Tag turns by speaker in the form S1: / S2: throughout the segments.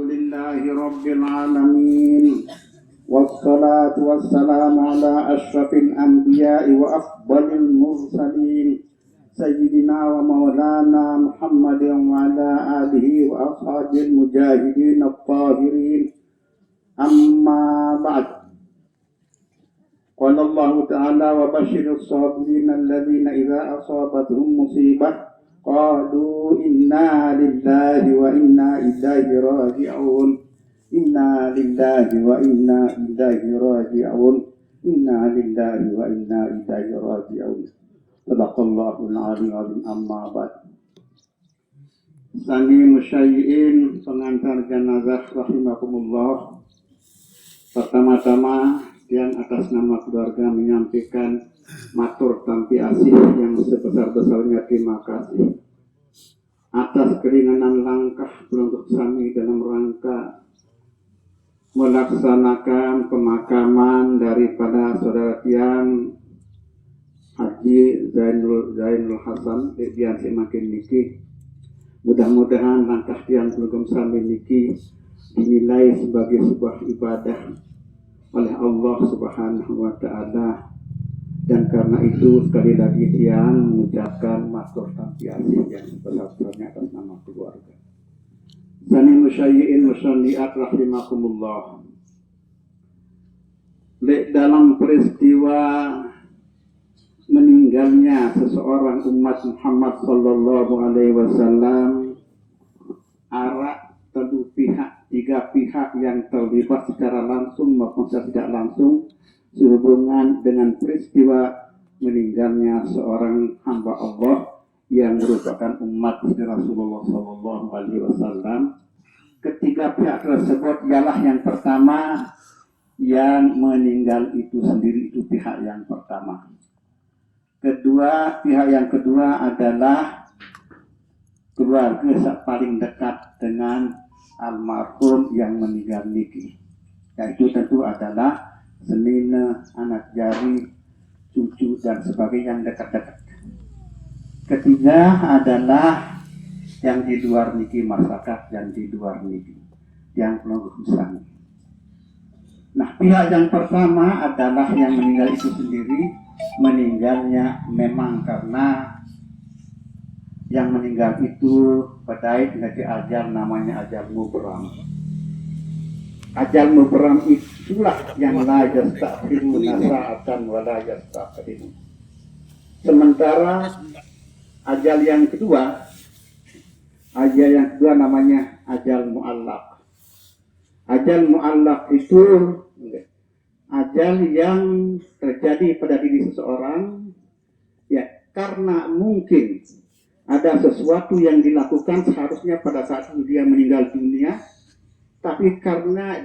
S1: لله رب العالمين والصلاة والسلام على أشرف الأنبياء وأفضل المرسلين سيدنا ومولانا محمد وعلى آله وأصحابه المجاهدين الطاهرين أما بعد قال الله تعالى وبشر الصابرين الذين إذا أصابتهم مصيبة قالوا إنا لله وإنا إليه راجعون إنا لله وإنا إليه راجعون إنا لله وإنا إليه راجعون صدق الله العظيم أما بعد. Sani musyai'in pengantar jenazah rahimakumullah. Pertama-tama yang atas nama keluarga menyampaikan matur tampi asih yang sebesar-besarnya terima kasih atas keringanan langkah untuk kami dalam rangka melaksanakan pemakaman daripada saudara tiang Haji Zainul Hasan Bian semakin niki. Mudah-mudahan langkah tiang belum sampai niki dinilai sebagai sebuah ibadah oleh Allah Subhanahu wa Ta'ala, dan karena itu sekali lagi tiang mengucapkan matur tampi asih yang sebesar-besarnya atas nama keluarga. Sani musyai'in musalliat rahimakumullah. Dalam peristiwa meninggalnya seseorang umat Muhammad sallallahu alaihi wasallam, tiga pihak yang terlibat secara langsung maupun secara tidak langsung sehubungan dengan peristiwa meninggalnya seorang hamba Allah yang merupakan umat Rasulullah sallallahu alaihi wasallam. Ketiga pihak tersebut ialah yang pertama, yang meninggal itu sendiri, itu pihak yang pertama. Pihak yang kedua adalah keluarga paling dekat dengan almarhum yang meninggal niki, yaitu tentu adalah senina, anak jari, cucu dan sebagainya yang dekat-dekat. Ketiga adalah yang di luar niki, masyarakat yang di luar niki, yang pengurusan. Nah, pihak yang pertama adalah yang meninggal itu sendiri. Meninggalnya memang karena yang meninggal itu badai menjadi ajal, namanya ajal mubram. Ajal mubram itulah yang la yasta'khiru sa'atan wa la yasta'khiru. Sementara ajal yang kedua namanya ajal mu'allaq. Ajal mu'allaq itu ajal yang terjadi pada diri seseorang, ya, karena mungkin ada sesuatu yang dilakukan seharusnya pada saat dia meninggal dunia, tapi karena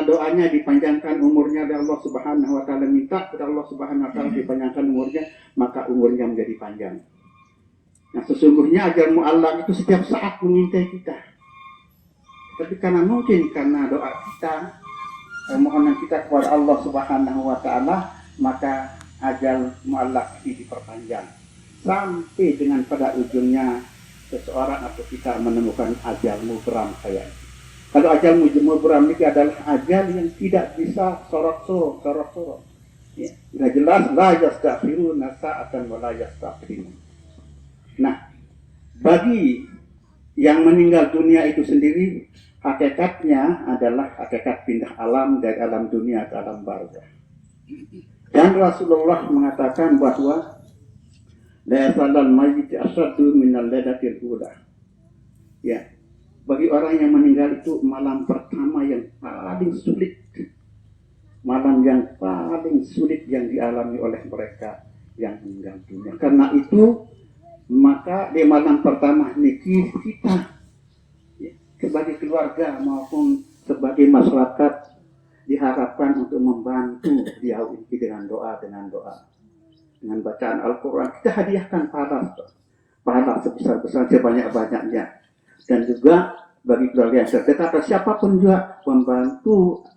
S1: doanya dipanjangkan umurnya dari Allah Subhanahu wa Ta'ala, minta kepada Allah Subhanahu wa Ta'ala dipanjangkan umurnya, maka umurnya menjadi panjang. Nah, sesungguhnya ajal mu'allaq itu setiap saat mengintai kita, tapi karena doa kita, permohonan kita kepada Allah Subhanahu wa Ta'ala, maka ajal mu'allaq ini diperpanjang sampai dengan pada ujungnya seseorang atau kita menemukan ajal mubram kayak ini. Kalau ajal mubram ini adalah ajal yang tidak bisa sorot-sorot. Ya, sudah jelas la yastaghfiruna sa'atan wa la yastaghfirun. Nah, bagi yang meninggal dunia itu sendiri, hakikatnya adalah hakikat pindah alam dari alam dunia ke alam barzakh. Dan Rasulullah mengatakan bahwa la yasalal mayyit asyaddu minal ladatil ula. Ya, bagi orang yang meninggal itu malam pertama yang paling sulit. Malam yang paling sulit yang dialami oleh mereka yang meninggal dunia. Karena itu, maka di malam pertama niki kita, ya, sebagai keluarga maupun sebagai masyarakat diharapkan untuk membantu beliau ini dengan doa. Dengan bacaan Al-Quran, kita hadiahkan pahala sebesar-besar, sebanyak-banyaknya. Dan juga bagi keluarga yang terdekat atau siapapun juga membantu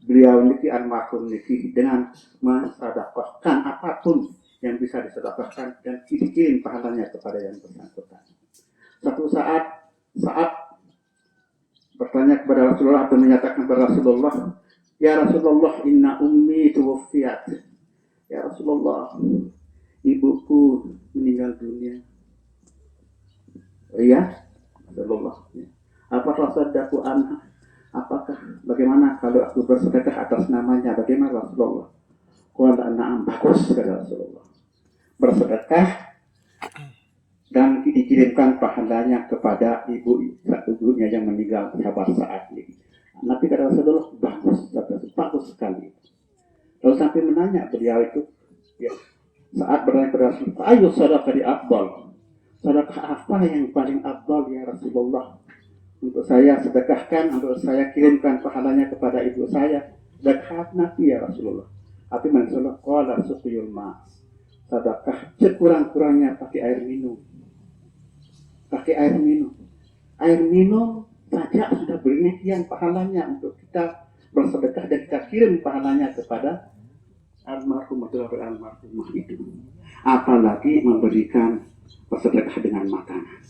S1: beliau niki, almarhum niki, dengan mensedekahkan apapun yang bisa disedekahkan dan dikirim pahalanya kepada yang bersangkutan. Satu saat bertanya kepada Rasulullah atau menyatakan kepada Rasulullah, ya Rasulullah, inna ummi tuwafiyat. Ya Rasulullah, ibuku meninggal dunia. Iya, Rasulullah. Apakah sadaqu anha? Apakah bagaimana kalau aku bersedekah atas namanya? Bagaimana Rasulullah? Qala na'am, bagus kata Rasulullah. Bersedekah dan dikirimkan pahalanya kepada ibunya yang meninggal pada saat ini. Nabi kata Rasulullah, bagus sekali. Lalu sampai menanya beliau itu, ya, saat bertanya kepada Rasulullah, ayo sedekah di afdal. Sedekah apa yang paling afdal ya Rasulullah? Untuk saya sedekahkan, untuk saya kirimkan pahalanya kepada ibu saya. Sedekah Nabi ya Rasulullah. Tapi Rasulullah qala suqyul ma. Sedekah sekurang-kurangnya pakai air minum. Pakai air minum. Air minum saja sudah berlebihan pahalanya untuk kita bersedekah dan kita kirim pahalanya kepada almarhum atau almarhumah itu. Apalagi memberikan bersedekah dengan makanan.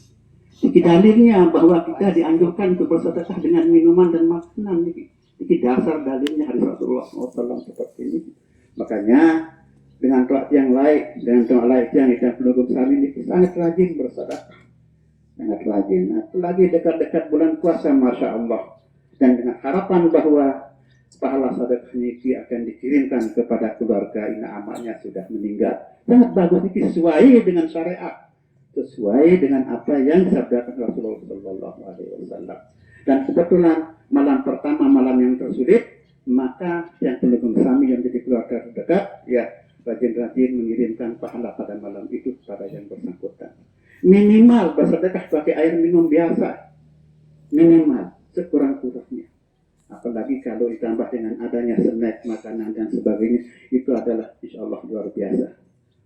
S1: Jadi dalilnya bahwa kita dianjurkan untuk bersedekah dengan minuman dan makanan. Ini dasar dalilnya hadis Rasulullah SAW seperti ini. Makanya dengan doa yang lain, dengan doa lain yang kita belum sami ini sangat rajin bersedekah. Sangat rajin. Apalagi dekat-dekat bulan puasa, Masya Allah. Dan dengan harapan bahwa pahala sedekah ini akan dikirimkan kepada keluarga ini amalnya sudah meninggal. Sangat bagus, ini sesuai dengan syariat. Sesuai dengan apa yang disabdakan Rasulullah SAW. Dan kebetulan malam pertama, malam yang tersulit, maka yang pendukung kami yang jadi keluarga terdekat, ya rajin-rajin mengirimkan pahala pada malam itu kepada yang bersangkutan. Minimal bersedekah pakai air minum biasa, minimal sekurang-kurangnya. Apalagi kalau ditambah dengan adanya snack, makanan dan sebagainya, itu adalah insya Allah luar biasa.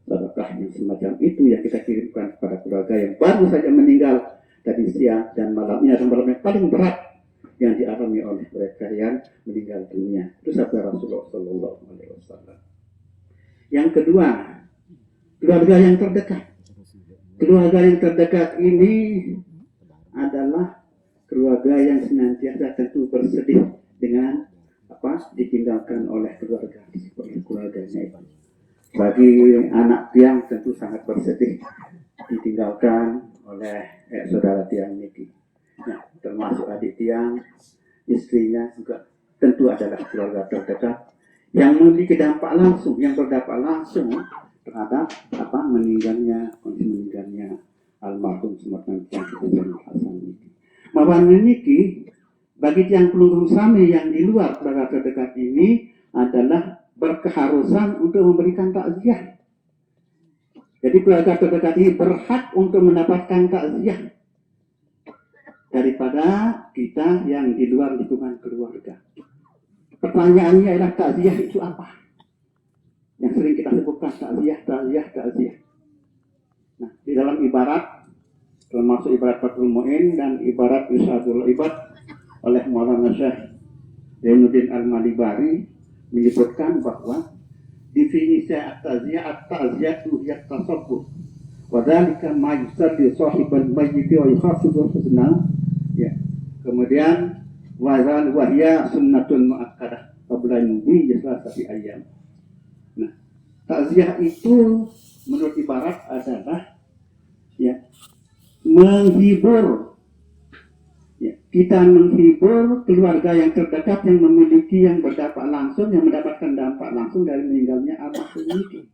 S1: Sedekah yang semacam itu yang kita kirimkan kepada keluarga yang baru saja meninggal tadi siang dan malamnya, dan malam yang paling berat yang dialami oleh mereka yang meninggal dunia. Itu sabda Rasulullah SAW. Yang kedua, keluarga yang terdekat. Keluarga yang terdekat ini adalah keluarga yang senantiasa tentu bersedih dengan ditinggalkan oleh keluarganya itu. Bagi anak tiang tentu sangat bersedih ditinggalkan oleh saudara tiang ini. Nah, termasuk adik tiang, istrinya juga tentu adalah keluarga terdekat yang memiliki dampak langsung, yang berdampak langsung terhadap meninggalnya almarhum Sumatera Tiang Hasan ini. Mawan niki bagi tiang pelunggung sami yang di luar keluarga terdekat ini adalah berkeharusan untuk memberikan takziah. Jadi keluarga terdekat ini berhak untuk mendapatkan takziah daripada kita yang di luar lingkungan keluarga. Pertanyaannya adalah takziah itu apa? Yang sering kita sebutkan takziah. Nah, di dalam ibarat, termasuk ibarat Fathul Mu'in dan ibarat Irsyadul Ibad oleh Maulana Syekh Zainuddin Al-Malibari menyebutkan bahwa definisi at-ta'ziyah itu hiya tasabbuh wa dzalika ma yusalli sahibal mayyit wa yukhaffidu huzna, ya. Kemudian wa hiya sunnatun muakkadah qabla nubi salasati ayyam. Nah, ta'ziyah itu menurut ibarat adalah menghibur. Kita menghibur keluarga yang terdekat yang memiliki yang berdampak langsung, yang mendapatkan dampak langsung dari meninggalnya almarhum itu.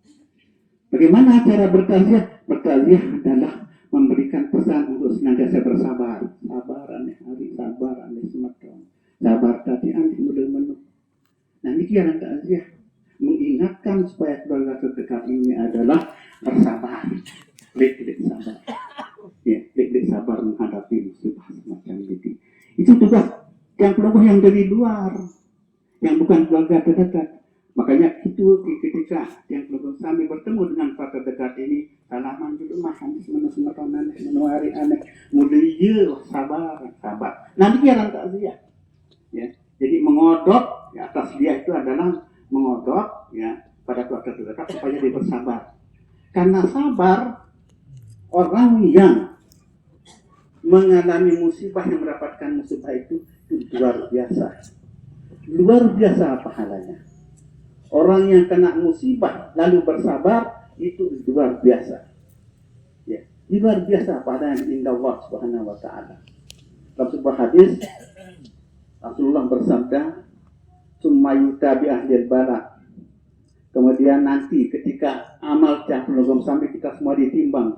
S1: Bagaimana cara bertakziah? Bertakziah adalah memberikan pesan untuk senantiasa bersabar. Sabar aneh hari, sabar aneh sematang. Sabar tadi aneh mulu-mulu. Nah, ini yang takziah. Mengingatkan supaya keluarga terdekat ini adalah bersabar. Lik-lik sabar. Lik-lik sabar menghadapi musibah semacam ini. Itu tugas yang kelompok yang dari luar, yang bukan keluarga terdekat. Makanya itu ketika yang kelompok kami bertemu dengan keluarga terdekat ini, salaman dulu makan semua aneh, menuari aneh, mulia sabar. Nanti dia takziah. Ya, jadi mengodok atas dia itu adalah mengodok pada keluarga terdekat supaya dia bersabar. Karena sabar, orang yang mengalami musibah, yang mendapatkan musibah itu Itu luar biasa pahalanya. Orang yang kena musibah lalu bersabar itu luar biasa. Ya, luar biasa pahalanya indah Allah Subhanahu wa taala. Dalam sebuah hadis Rasulullah bersabda, "Summa yutabi ahlil bala." Kemudian nanti ketika amal yang belum sampai kita semua ditimbang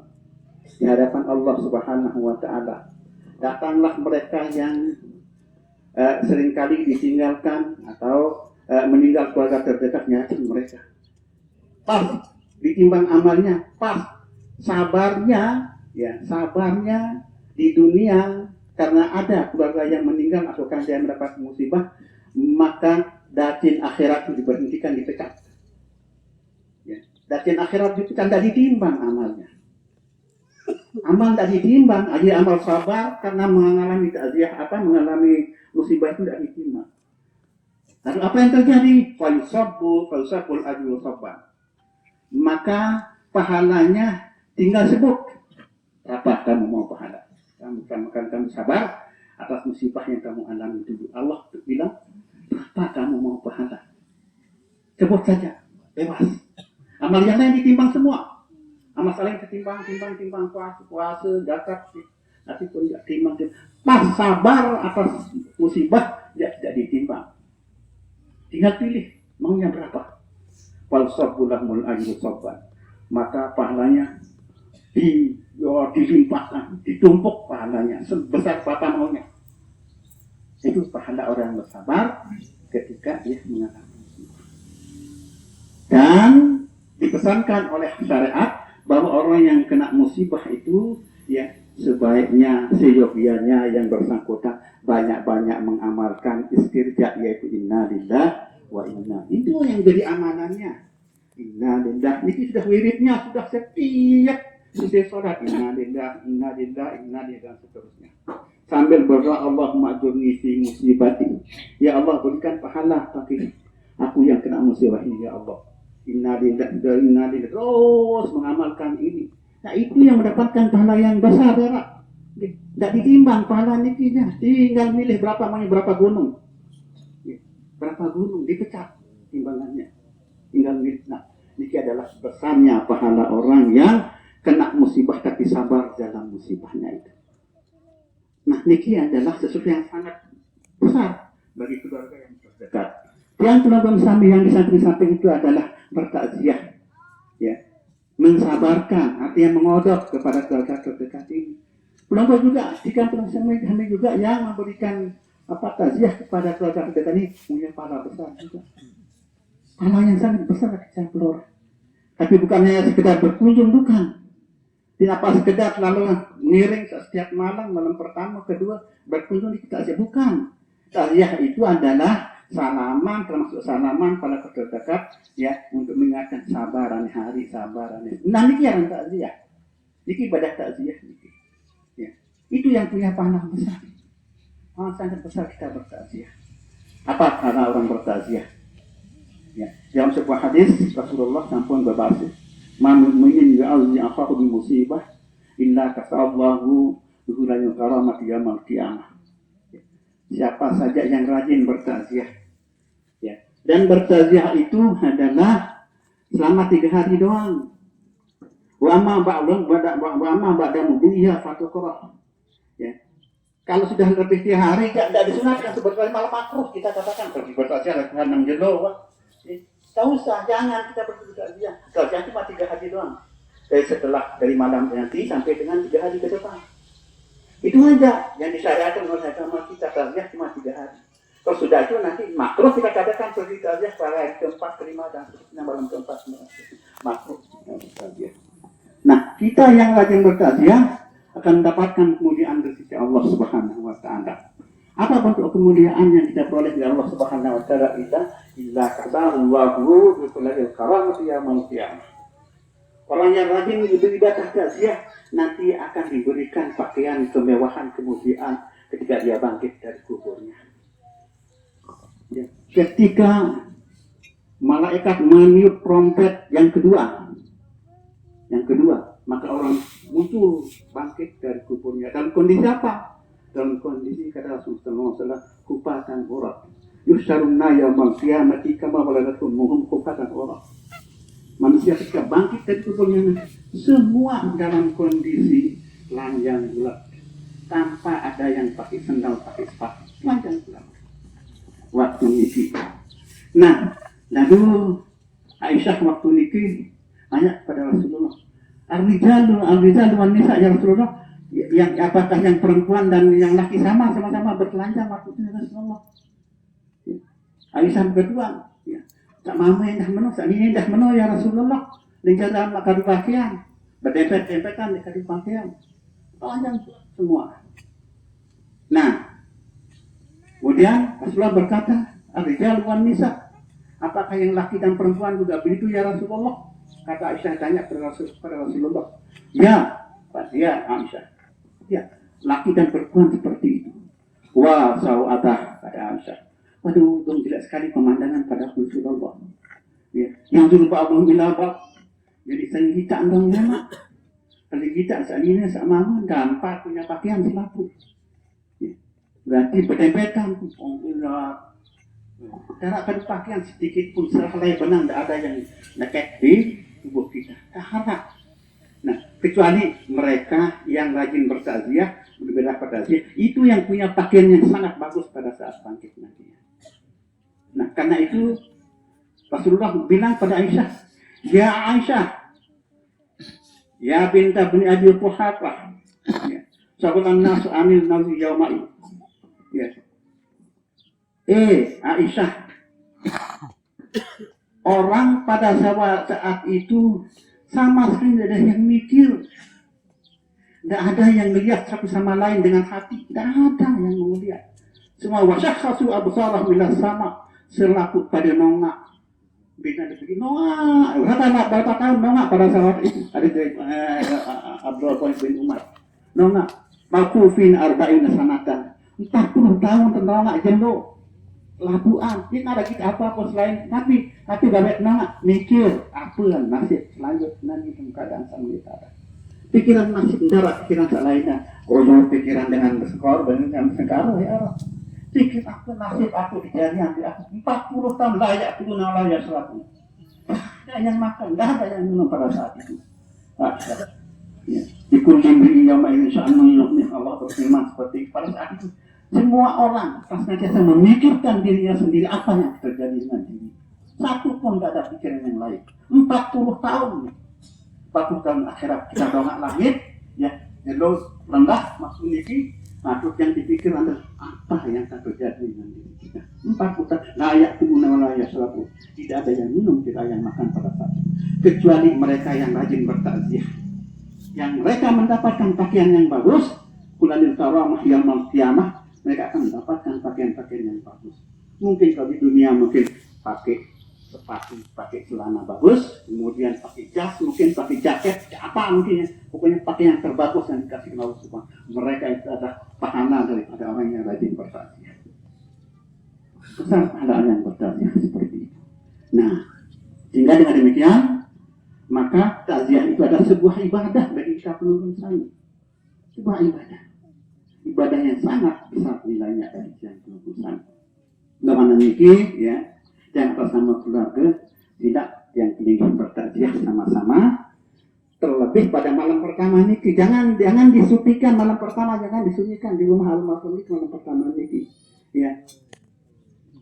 S1: di hadapan Allah Subhanahu wa taala, datanglah mereka yang seringkali ditinggalkan atau meninggal keluarga terdekatnya mereka. Pas ditimbang amalnya, pas sabarnya di dunia karena ada keluarga yang meninggal atau kan dia mendapat musibah, maka dacin akhirat itu diberhentikan, dipecat. Ya, dacin akhirat itu kan tidak ditimbang amalnya. Amal tidak ditimbang, aja amal sabar karena mengalami mengalami musibah itu tidak ditimbang. Lalu apa yang terjadi? Falsaful ajrul sabar. Maka pahalanya tinggal sebut. Apa kamu mau pahala? Kamu sabar atas musibah yang kamu alami dulu. Allah bilang, apa kamu mau pahala? Sebut saja, bebas. Amal yang lain ditimbang semua. Amal lain ketimbang puasa, zakat, nanti pun tidak timbang. Pas sabar atas musibah tidak ditimbang. Tinggal pilih maunya berapa. Falsaful ajrul sabar. Maka pahalanya dilimpahkan, ditumpuk pahalanya sebesar apa maunya. Itu pahala orang yang bersabar ketika dia mengalami musibah. Dan dipesankan oleh syariat bahwa orang yang kena musibah itu ya sebaiknya seyogianya yang bersangkutan banyak-banyak mengamalkan istirja, yaitu innalillah wa inna. Itu yang jadi amanannya. Innalillah, ini sudah wiridnya, sudah setiap selesai sholat innalillah dan seterusnya. Sambil berdoa, Allahumma ajurni fi musibati. Ya Allah, berikan pahala bagi aku yang kena musibah ini, ya Allah. Innalillah, terus mengamalkan ini. Nah, itu yang mendapatkan pahala yang besar, ya. Tidak ditimbang pahala nikinya. Tinggal milih berapa gunung. Berapa gunung dipecat timbangannya. Tinggal milih. Nah, niki adalah besarnya pahala orang yang kena musibah tapi sabar dalam musibahnya itu. Nah, niki adalah sesuatu yang sangat besar bagi keluarga yang terdekat. Yang belum sampai yang di samping-samping itu adalah bertakziah, ya, mensabarkan, artinya mengodok kepada keluarga terdekat ini. Belum juga jika kami juga yang memberikan takziah kepada keluarga terdekat ini punya pahala besar juga. Pahala yang sangat besar saya keluar. Tapi bukannya sekedar berkunjung, bukan. Tidak pas sekedar lalu ngiring setiap malam pertama, kedua berkunjung di takziah, bukan. Takziah itu adalah salaman, termasuk salaman pada terdekat, ya, untuk mengingatkan sabaran hari, sabaran. Nah, ini yang takziah. Ini ibadah takziah. Ya. Itu yang punya pahala besar. Sangat besar kita bertakziah. Apa pahala orang bertakziah? Ya. Dalam sebuah hadis Rasulullah sampun berbahasa, "Ma mu'minin ya'udzu akhahu bi musibah illa kasallahu bihulanil karamati yaumil qiyamah." Siapa saja yang rajin bertakziah, ya, dan bertakziah itu adalah selama 3 hari doang. Wa amma ba'da mudhiya fatuqra. Ya. Kalau sudah lebih 3 hari tidak disunatkan, sebetulnya malah makruh kita katakan pergi bertakziah dengan 6 jelo. Tak usah, jangan kita bertakziah. Takziah cuma 3 hari doang. Dari malam nanti sampai dengan 3 hari ke depan. Itu aja yang disyariatkan oleh agama kita. Takziah cuma 3 hari. Kalau sudah itu nanti makruh kita katakan pergi takziah pada hari ke-4, ke-5 dan seterusnya, malam ke-4 makruh. Nah, kita yang rajin bertakziah akan mendapatkan kemuliaan dari sisi Allah Subhanahu wa taala. Apa bentuk kemuliaan yang kita peroleh dari Allah Subhanahu wa taala? Illa kasallahu bi kulli karamati yaumil qiyamah. Orang yang rajin beribadah takziah nanti akan diberikan pakaian kemewahan kemuliaan ketika dia bangkit dari kuburnya. Ya. Ketika malaikat meniup trompet yang kedua, maka orang muncul bangkit dari kuburnya dalam kondisi apa? dalam kondisi kata Rasulullah SAW kupatan urat. Yusharunna yaumal qiyamati kama waladatuhum kupatan urat. Manusia ketika bangkit dari kuburnya semua dalam kondisi telanjang bulat, tanpa ada yang pakai sendal, pakai sepatu, telanjang bulat. Waktu niki. Nah, lalu Aisyah waktu niki tanya kepada Rasulullah, Ar-rijalu wan nisa ya Rasulullah, yang apakah yang perempuan dan yang laki sama-sama bertelanjang waktu itu Rasulullah? Aisyah kedua, ya. Tak mama yang dah meno, saat ini dah meno ya Rasulullah. Linjaran makan pakaian, berdempet-dempetan di kadu pakaian, telanjang semua. Nah, kemudian Rasulullah berkata, Ar-rijalu wan nisa, apakah yang laki dan perempuan juga begitu ya Rasulullah? Kata Aisyah tanya kepada Rasulullah. Ya, Aisyah. Ya, laki dan perempuan seperti itu. Wah, sawatah, kata Aisyah. Waduh, jelas sekali pemandangan pada Rasulullah. Ya, yang dulu Pak Allah bilang, jadi saya kita andong nama. Kalau kita saat ini sama gampang punya pakaian selaput. Ya, berarti berdempetan. Alhamdulillah. Cara kan pakaian sedikit pun selai benang, tidak ada yang nekek di tubuh kita. Tak harap. Nah, kecuali mereka yang rajin bertakziah, berbeda bertakziah, itu yang punya pakaian yang sangat bagus pada saat bangkit nanti. Nah, karena itu Rasulullah bilang pada Aisyah, ya Aisyah, ya binta bin Abi Quhafah, sahabat nasu anil nazi yaumai. Ya. Aisyah, orang pada saat itu sama sekali tidak ada yang mikir, tidak ada yang melihat satu sama lain dengan hati, tidak ada yang melihat. Semua wasyakhasu absarah minas sama, selaput pada nongak. Bina begini nongak, berapa tahun nongak pada saat itu? Ada Abdullah bin Umar nongak, makufin arba'ina sanatan, 40 tahun nongak jendo. Labuan, ini ada kita apa selain tapi balik nongak mikir apa yang nasib selanjutnya nanti keadaan sama kita. Pikiran nasib darah, pikiran selainnya. Pikiran dengan skor dengan sekarang ya. Pikir aku nasib aku kejadian di aku 40 tahun layak turun layak selaku. Ada yang makan, dah ada yang minum pada saat itu. Ya. Dikumpulkan yang insya Allah berfirman seperti pada saat itu. Semua orang senantiasa memikirkan dirinya sendiri apa yang terjadi dengan diri. Satu pun tidak ada pikiran yang lain. 40 tahun. 40 tahun akhirat kita dongak langit, ya, lalu rendah maksud ini, makhluk yang dipikir adalah apa yang akan terjadi dengan diri kita. 40 tahun layak tunggu layak selaku. Tidak ada yang minum, tidak ada yang makan pada saat itu. Kecuali mereka yang rajin bertakziah. Yang mereka mendapatkan pakaian yang bagus, kulanil karamah yaumil qiyamah, mereka akan mendapatkan pakaian-pakaian yang bagus. Mungkin kalau di dunia mungkin pakai sepatu, pakai celana bagus, kemudian pakai jas, mungkin pakai jaket, apa mungkin ya. Pokoknya pakai yang terbagus yang dikasih Allah Subhanahu. Mereka itu adalah pahala daripada orang yang rajin bertakziah. Besar pahala yang bertakziah seperti itu. Nah, sehingga dengan demikian, maka takziah itu adalah sebuah ibadah bagi kita penonton saya. Sebuah ibadah yang sangat besar nilainya dari yang penebusan. Bagaimana niki ya, yang atas nama keluarga tidak yang ingin bertakziah sama-sama. Terlebih pada malam pertama niki, jangan disuntikan malam pertama, jangan disuntikan di rumah almarhum itu malam pertama niki. Ya,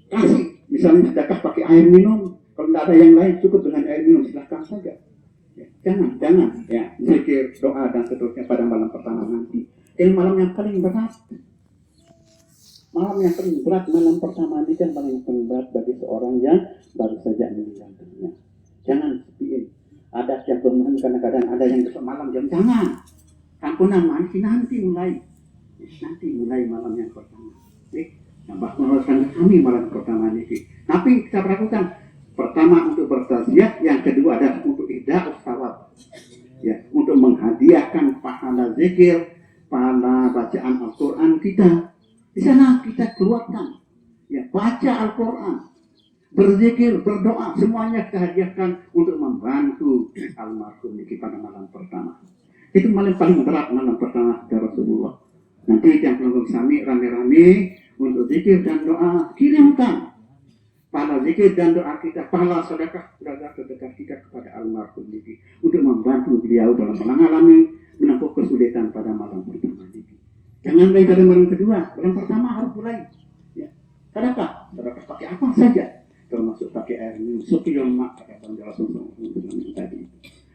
S1: kasih misalnya sedekah pakai air minum, kalau tidak ada yang lain cukup dengan air minum silahkan saja. Ya, jangan ya zikir, doa dan seterusnya pada malam pertama nanti. Ini malam yang paling berat. Malam pertama ini kan paling berat bagi seorang yang baru saja meninggal dunia. Jangan sepiin. Ada yang bermain kadang-kadang ada yang besok malam jangan. Kampunan nanti mulai malam yang pertama. Tambah meneruskan kami malam pertama ini. Tapi kita perhatikan pertama untuk bertakziah, yang kedua adalah untuk ihdaus thawab. Ya, untuk menghadiahkan pahala zikir, pahala bacaan Al-Quran kita. Di sana kita keluarkan, ya, baca Al-Quran, berzikir, berdoa, semuanya kita hadiahkan untuk membantu almarhum kita pada malam pertama. Itu paling berat malam pertama dari Rasulullah. Nanti yang pelanggan sami rame-rame untuk zikir dan doa, kirimkan pahala zikir dan doa kita, pahala sedekah terdekat kita kepada almarhum Niki untuk membantu beliau dalam mengalami menempuh kesulitan pada malam pertama Niki. Jangan mulai dari malam kedua, malam pertama harus mulai. Ya. Sedekah pakai apa saja, termasuk pakai air minum, sukiyul mak kata Bang Rasulullah tadi.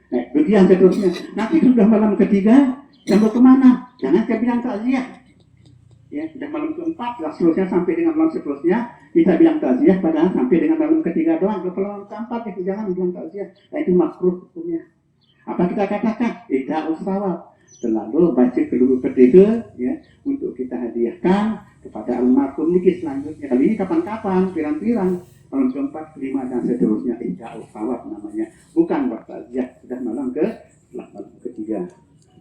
S1: Nah, bagian seterusnya. Nanti sudah malam ketiga, yang mau kemana? Jangan kita bilang takziah. Ya, sudah malam keempat, seterusnya sampai dengan malam seterusnya kita bilang takziah, padahal sampai dengan malam ketiga doang. Kalau malam keempat itu jangan bilang takziah. Nah, itu makruh hukumnya. Apa kita katakan? Tidak usah. Terlalu baca kedua ketiga, ya, untuk kita hadiahkan kepada almarhum Niki selanjutnya. Kali ini kapan-kapan, pirang-pirang. Malam keempat, kelima, dan seterusnya. Tidak usah namanya. Bukan bertakziah. Sudah malam ketiga.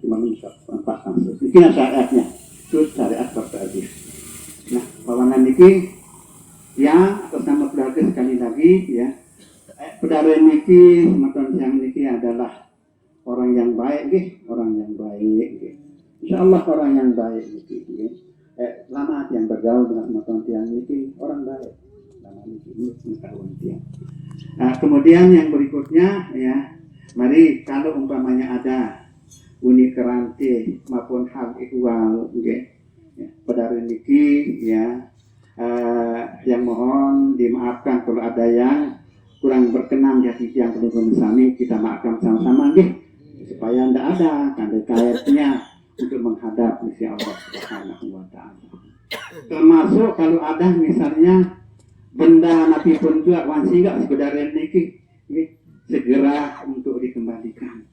S1: Malam keempat, dan seterusnya. Ini syariatnya. Itu syariat bertakziah. Nah, bawanan Niki yang atas nama keluarga sekali lagi, ya. Saudara Niki, teman-teman yang Niki adalah orang yang baik, orang yang baik. Insya Allah orang yang baik Niki. Selamat yang bergaul dengan teman-teman yang Niki, orang baik. Nah, kemudian yang berikutnya, ya, mari kalau umpamanya ada uni keranti maupun hal ihwal, ya, saudara Niki, ya, yang mohon dimaafkan kalau ada yang kurang berkenan di hati yang perlu bersami, kita maafkan sama-sama, supaya tidak ada tanda kaitnya untuk menghadap misi Allah Subhanahu wa Ta'ala. Termasuk kalau ada misalnya benda nabi pun juga wansi enggak sebenarnya Niki, segera untuk dikembalikan,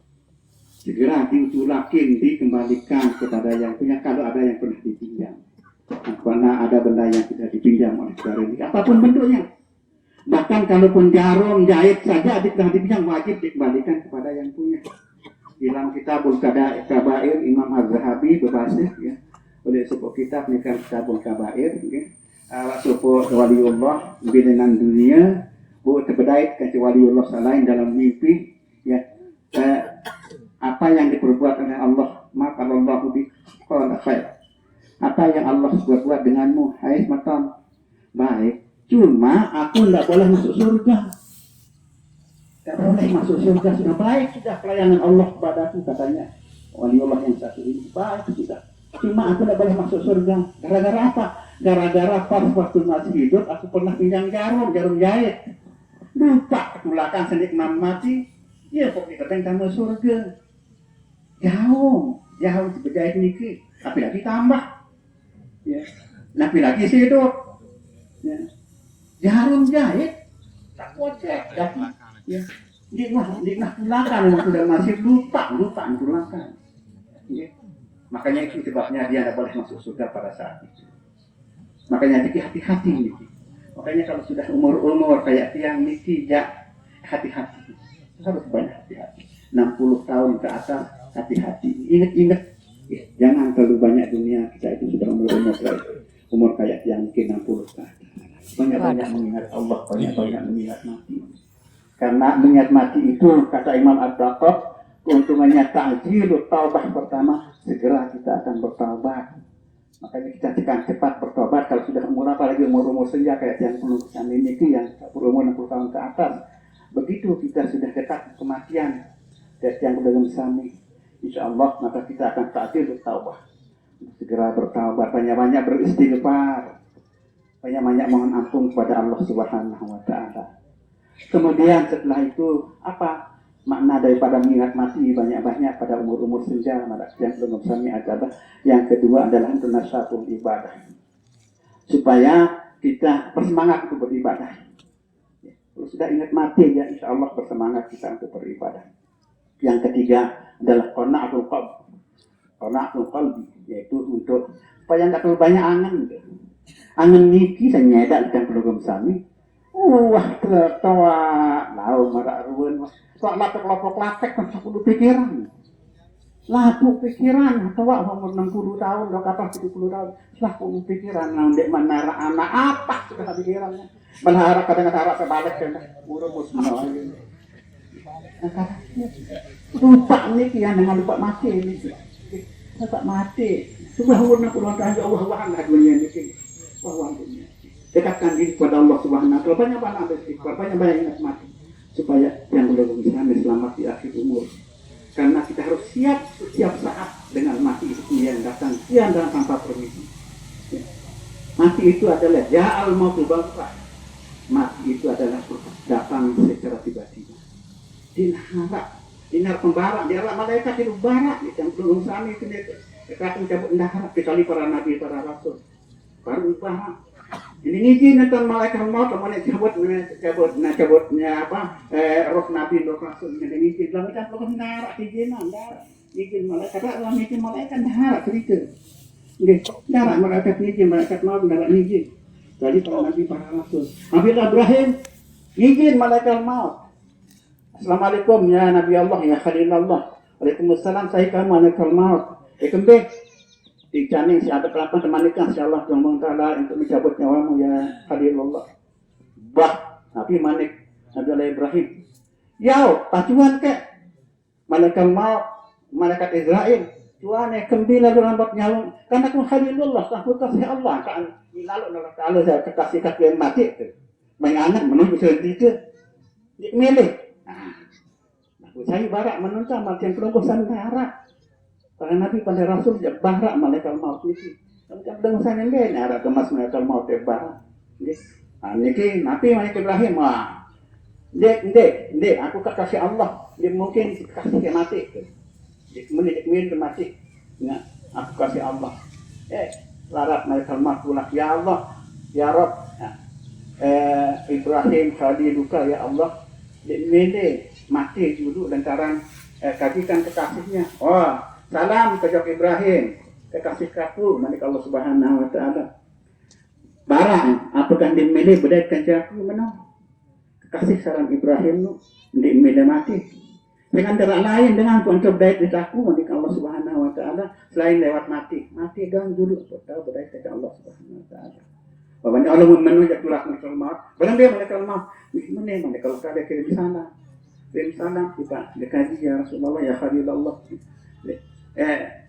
S1: segera diutulakin, dikembalikan kepada yang punya kalau ada yang pernah dipinjam. Karena ada benda yang tidak dipinjam oleh saudara Niki, apapun bentuknya. Bahkan kalaupun jarum jahit saja tidak dipinjam, wajib dikembalikan kepada yang punya. Dalam Kitabul Kabair Imam Az-Zahabi berbahasa, ya, oleh sebuah kitab menyebutkan Kitabul Kabair, ya. Sebuah waliullah bidanan dunia bu terbedait ke waliullah selain dalam mimpi, ya, apa yang diperbuat oleh Allah, maka Allah bi qala khair. Apa yang Allah buat denganmu, hai sematan baik, cuma aku tidak boleh masuk surga. Tidak boleh masuk surga, sudah baik sudah pelayanan Allah kepadaku, katanya waliullah yang satu ini, baik sudah, cuma aku tidak boleh masuk surga. Gara-gara apa? Gara-gara pas waktu masih hidup aku pernah pinjam jarum jahit, lupa ketulakan sendik mati, ya kok dikatakan kamu surga. Jauh berjahit Niki, tapi lagi tambah, ya, tapi lagi hidup, ya. Jarum jahit tak kocek, ya, diklah tulakan sudah masih lupa tulakan, ya. Makanya itu sebabnya dia tidak boleh masuk surga pada saat itu. Makanya Niki hati-hati Niki. Makanya kalau sudah umur kayak tiang Niki, ya hati-hati. Harus banyak hati-hati. 60 tahun ke atas hati-hati. Ingat, ya, jangan terlalu banyak dunia kita itu sudah umur kayak tiang Niki 60 ke atas. Banyak-banyak mengingat Allah, banyak-banyak mengingat mati. Karena mengingat mati itu kata Imam Ad-Daqaq, keuntungannya ta'jilut taubah. Pertama, segera kita akan bertaubat. Makanya kita cepat bertobat kalau sudah umur, apalagi umur senja kayak yang perlu kami ini yang berumur 60 tahun ke atas. Begitu kita sudah dekat kematian dan yang belum sami, insya Allah maka kita akan ta'til bertaubat. Segera bertaubat, banyak-banyak beristighfar, banyak-banyak mohon ampun kepada Allah Subhanahu wa Ta'ala. Kemudian setelah itu apa makna daripada mengingat mati banyak-banyak pada umur senja, yang belum sami adalah yang kedua adalah untuk nasyatul ibadah, supaya kita bersemangat untuk beribadah. Kalau sudah ingat mati, ya insya Allah bersemangat kita untuk beribadah. Yang ketiga adalah qana'atul qalbi, yaitu untuk supaya nggak terlalu banyak angen Niki dan nyedak dan program sami. Wah, tertawa, lau marak ruwen, sok lapek macam pikiran. Lapuk pikiran, tawa umur 60 tahun, dok apa 70 tahun, lapuk pikiran, ndek mana anak apa sudah pikirannya. Berharap kadang-kadang harap sebalik kan, urus semua. Lupa nih, yang dengan lupa mati ini, lupa mati. Subhanallah puluhan tahun Allah wahana dunia ini. Wahana dunia. Dekatkan diri kepada Allah Subhanahu wa taala. Banyak-banyak beristighfar, banyak-banyak ingat mati supaya yang belum bisa selamat di akhir umur. Karena kita harus siap setiap saat dengan mati itu yang datang kian dan tanpa permisi. Ya. Mati itu adalah ja'al mautu baghtah. Mati itu adalah datang secara tiba-tiba. Dinar pembarak, diarak malaikat itu barak yang belum sami itu dekat mencabut dahar kecuali para nabi, para rasul. Baru barak. Ini ngizin tentang malaikat maut, mana cabutnya apa? Roh nabi, roh rasul ini ngizin. Lalu kan belum darat izinan, darat. Izin malaikat, lalu izin malaikat darat cerita. Darat malaikat izin, malaikat maut darat izin. Jadi para nabi, para rasul. Nabi Ibrahim izin malaikat maut. Assalamualaikum ya Nabi Allah ya Khalilullah. Waalaikumsalam saya kamu malaikat maut. Kembali. Di janing si ada pelapan temanikan si Allah Subhanahu wa taala untuk mencabut nyawamu ya Khalilullah. Bah, Nabi Manik, Nabi Allah Ibrahim. Yau, pacuan ke malaikat maut, malaikat Israel. Tuan kembali lalu lambat nyawa. Karena aku Khalilullah, aku kasih Allah kan. Lalu kalau saya kekasih yang mati tu. Main anak menunggu sendiri. Dia milih. Nah, saya barak menuntas mati yang perunggusan darat. Para nabi pada rasul dia barak malaikat maut niki. Kalau dengar saya nembel ada kemas malaikat maut dia barak. Niki nabi malaikat Ibrahim Dek, aku kasih Allah. Dia mungkin kasih ke mati. Dia kemudian ke mati. Ya, aku kasih Allah. Larat malaikat maut pulang ya Allah, ya Rabb. Ibrahim Khaliluka ya Allah. Dia milih mati dulu lantaran kajikan kekasihnya. Salam ke Jok Ibrahim, kekasih kaku, manik Allah Subhanahu wa taala. Barang, apakah dimilih bedaikan jaku mana? Kekasih saran Ibrahim nu dimilih mati. Dengan cara lain dengan untuk bedait di kaku, manik Allah Subhanahu wa taala selain lewat mati. Mati gang dulu, tahu bedaikan Allah Subhanahu wa taala. Bapaknya Allah menunjuk tulah malaikat maut. Barang dia malaikat maut, mana mana kalau ada kirim sana kita dekaji ya Rasulullah ya Khalilullah.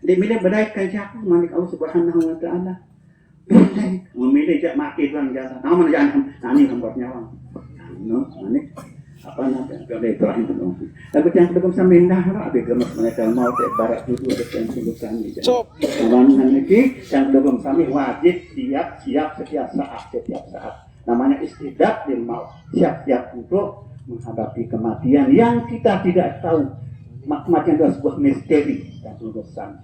S1: Dimilih bedaikan jaku manik Allah Subhanahu wa taala. Memilih jak mati tuan jasa. Nama jangan nani hambap nyawa. No, manik apa nanti kalau Ibrahim itu. Tapi yang belum sampai dah ada gemas mereka mau barat dulu ada yang sudah kami. Namanya niki yang belum sampai wajib siap setiap saat. Namanya istidad lil maut. Siap untuk menghadapi kematian yang kita tidak tahu. Kematian adalah sebuah misteri dan urusan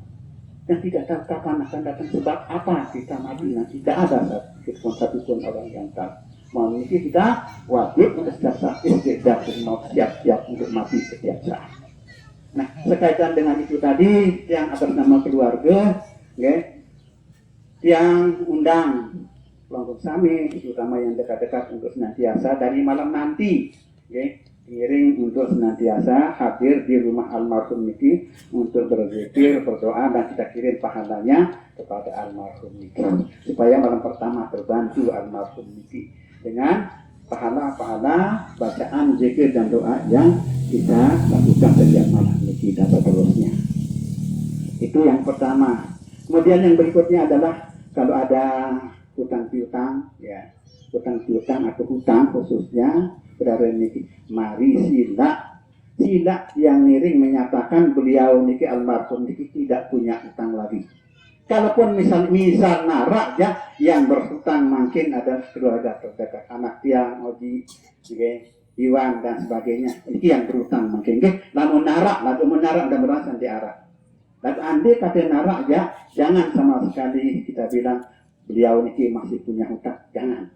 S1: yang tidak tahu kapan akan datang, sebab apa kita mati nanti. Tidak ada satu pun orang yang tahu. Maka kita wajib untuk setiap saat istidad mau siap untuk mati setiap saat. Nah, berkaitan dengan itu tadi yang atas nama keluarga, yang undang kelompok sami, terutama yang dekat-dekat untuk senantiasa dari malam nanti, kiring untuk senantiasa hadir di rumah almarhum niki untuk berzikir, berdoa dan kita kirim pahalanya kepada almarhum niki supaya malam pertama terbantu almarhum niki dengan pahala-pahala bacaan zikir dan doa yang kita lakukan setiap malam niki dan seterusnya. Itu yang pertama. Kemudian yang berikutnya adalah kalau ada hutang piutang atau hutang khususnya berada niki mari sila yang ngiring menyatakan beliau niki almarhum niki tidak punya hutang lagi. Kalaupun misal narak ya yang berhutang mungkin ada keluarga terdekat, anak tiang, oji, Iwan dan sebagainya. Ini yang berhutang mungkin. Lalu narak dan berasal di arah. Lalu andai kata narak ya jangan sama sekali kita bilang beliau niki masih punya hutang, jangan.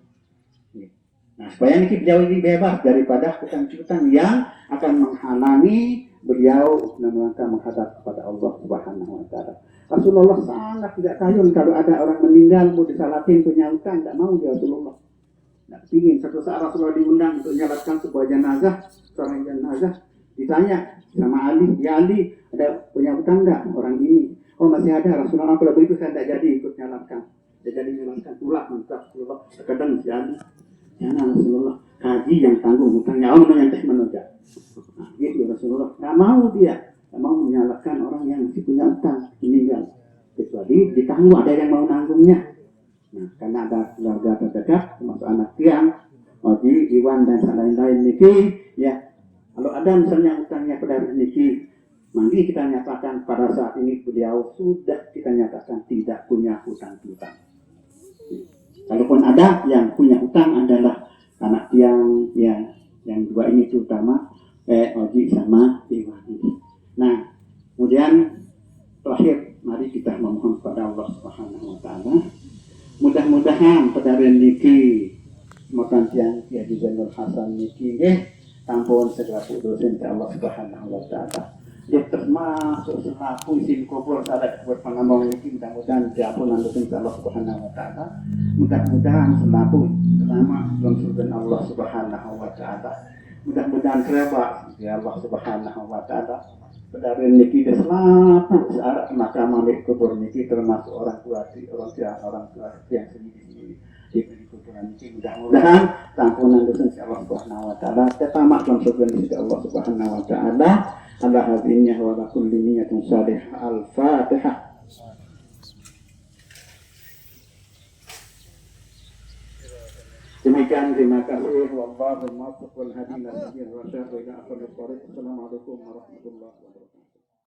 S1: Nah, supaya niki beliau ini bebas daripada hutang-hutang yang akan menghalangi beliau menghadap kepada Allah Subhanahu wa taala. Rasulullah sangat tidak kayun kalau ada orang meninggal mau disalatin punya hutang, tidak mau dia Rasulullah. Tidak ingin. Satu saat Rasulullah diundang untuk menyalatkan sebuah seorang jenazah, ditanya sama Ali, ya Ali, ada punya hutang enggak orang ini? Oh masih ada Rasulullah, kalau begitu saya tidak jadi ikut nyalatkan. Tidak jadi nyalatkan, ulah mantap Rasulullah. Terkadang si Ali, jangan Rasulullah, kaji yang tanggung hutangnya, yang teh menunjuk. Nah, gitu Rasulullah, tidak mau dia. Mau menyalahkan orang yang masih punya hutang meninggal. kecuali ditanggung ada yang mau nanggungnya. Nah, karena ada keluarga terdekat termasuk anak tiang, Oji, Iwan dan lain-lain niki, ya kalau ada misalnya utangnya pada niki, mari kita nyatakan pada saat ini beliau sudah kita nyatakan tidak punya hutang-hutang. Kalaupun ada yang punya hutang adalah anak tiang, ya yang dua ini terutama Oji sama Iwan ini. Nah, kemudian terakhir mari kita memohon kepada Allah Subhanahu wa taala. Mudah-mudahan pada niki makan tiang Kiai Zainul Hasan niki tampun segera putusin ke Allah Subhanahu wa taala. Dia termasuk selaku isim kubur ada buat pengamong niki, mudah-mudahan diampunan dosen Allah Subhanahu wa taala. Mudah-mudahan selaku pertama surga Allah Subhanahu wa taala. Mudah-mudahan kerabat ya Allah Subhanahu wa taala. Pada niki selaku searah mahkamah kubur niki termasuk orang tua yang sendiri di kuburan niki, mudah-mudahan tampunan dosa Allah Subhanahu wa taala tertamak dalam surga Allah Subhanahu wa taala. Ala hadhihi wa ala kulli niyatin salihah. Al-Fatihah. Demikian, terima kasih. Wallahu muwaffiq wal hadi ila sabil rasyad wa ila aqwamit thoriq. Assalamualaikum warahmatullahi wabarakatuh.